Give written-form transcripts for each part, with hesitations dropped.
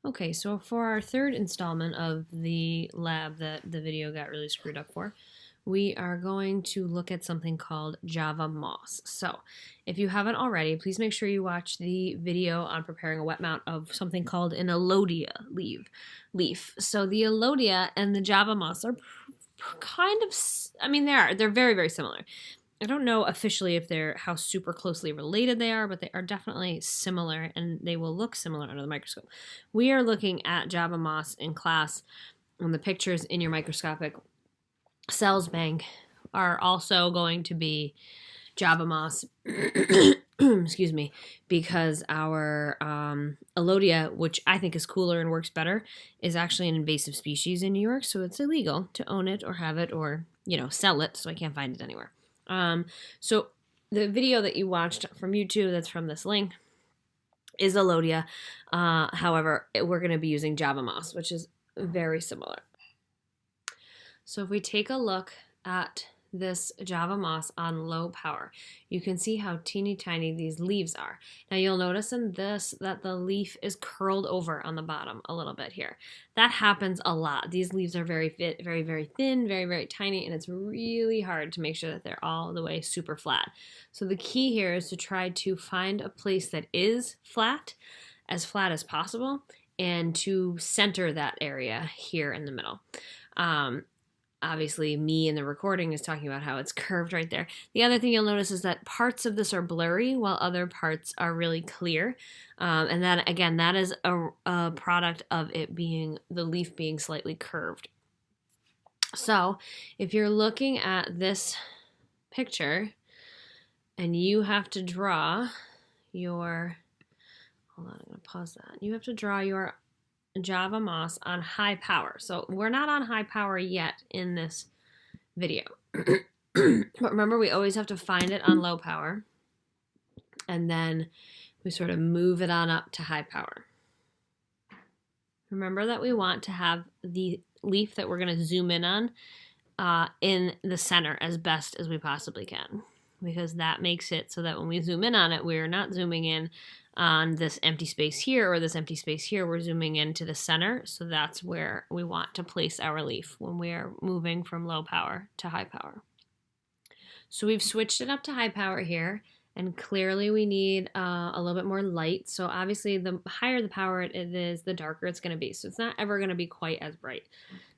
Okay, so for our third installment of the lab that the video got really screwed up for, we are going to look at something called Java moss. So if you haven't already, please make sure you watch the video on preparing a wet mount of something called an Elodea leaf. So the Elodea and the Java moss are kind of, I mean, they're very, very similar. I don't know officially if they're how super closely related they are, but they are definitely similar and they will look similar under the microscope. We are looking at Java moss in class, and the pictures in your microscopic cells bank are also going to be Java moss. Excuse me, because our Elodea, which I think is cooler and works better, is actually an invasive species in New York, so it's illegal to own it or have it or sell it. So I can't find it anywhere. So the video that you watched from YouTube, that's from this link, is Elodea. However, we're going to be using Java moss, which is very similar. So if we take a look at this Java moss on low power, you can see how teeny tiny these leaves are. Now you'll notice in this that the leaf is curled over on the bottom a little bit here. That happens a lot. These leaves are very thin, very, very tiny, and it's really hard to make sure that they're all the way super flat. So the key here is to try to find a place that is flat as possible, and to center that area here in the middle. Obviously, me in the recording is talking about how it's curved right there. The other thing you'll notice is that parts of this are blurry while other parts are really clear. And that, again, that is a product of it being, the leaf being slightly curved. So if you're looking at this picture and you have to draw your, hold on, I'm going to pause that. You have to draw your Java moss on high power. So we're not on high power yet in this video. But remember, we always have to find it on low power. And then we sort of move it on up to high power. Remember that we want to have the leaf that we're going to zoom in on in the center as best as we possibly can. Because that makes it so that when we zoom in on it, we're not zooming in on this empty space here or this empty space here. We're zooming into the center, so that's where we want to place our leaf when we are moving from low power to high power. So we've switched it up to high power here, and clearly we need a little bit more light. So obviously the higher the power it is, the darker it's going to be. So it's not ever going to be quite as bright.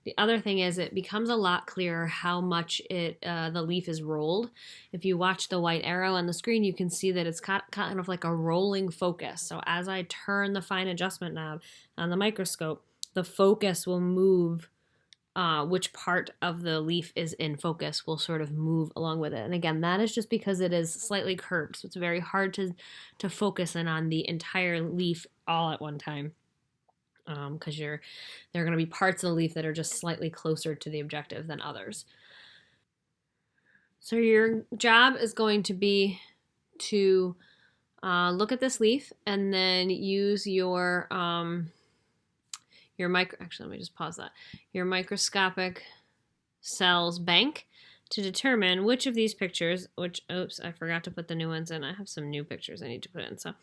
The other thing is it becomes a lot clearer how much the leaf is rolled. If you watch the white arrow on the screen, you can see that it's kind of like a rolling focus. So as I turn the fine adjustment knob on the microscope, the focus will move. Which part of the leaf is in focus will sort of move along with it. And again, that is just because it is slightly curved. So it's very hard to focus in on the entire leaf all at one time. Because there are going to be parts of the leaf that are just slightly closer to the objective than others. So your job is going to be to look at this leaf and then use your actually, let me just pause that. Your microscopic cells bank to determine which of these pictures, oops, I forgot to put the new ones in. I have some new pictures I need to put in. So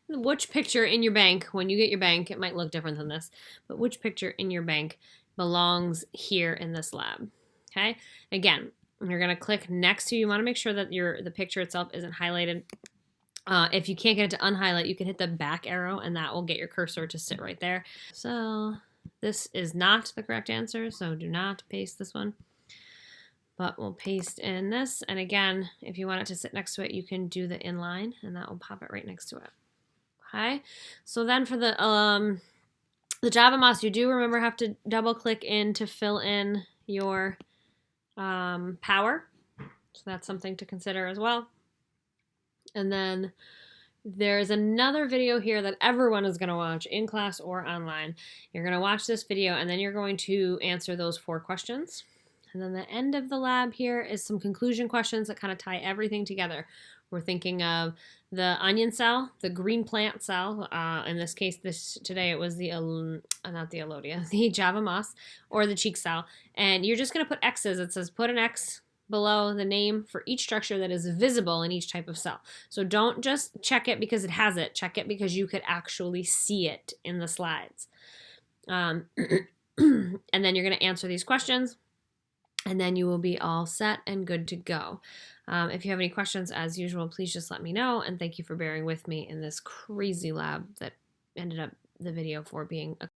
which picture in your bank, when you get your bank, it might look different than this, but which picture in your bank belongs here in this lab, okay? Again, you're going to click next to, you want to make sure that the picture itself isn't highlighted. If you can't get it to unhighlight, you can hit the back arrow and that will get your cursor to sit right there. So this is not the correct answer, so do not paste this one. But we'll paste in this, and again, if you want it to sit next to it, you can do the inline, and that will pop it right next to it. Okay, so then for the Java moss, you do remember have to double click in to fill in your power, so that's something to consider as well. And then there's another video here that everyone is going to watch in class or online. You're going to watch this video, and then you're going to answer those 4 questions. And then the end of the lab here is some conclusion questions that kind of tie everything together. We're thinking of the onion cell, the green plant cell. In this case, today it was the not the Elodea, the Java moss, or the cheek cell. And you're just going to put X's. It says put an X below the name for each structure that is visible in each type of cell. So don't just check it because it has it. Check it because you could actually see it in the slides. And then you're going to answer these questions, and then you will be all set and good to go. If you have any questions, as usual, please just let me know. And thank you for bearing with me in this crazy lab that ended up the video for being a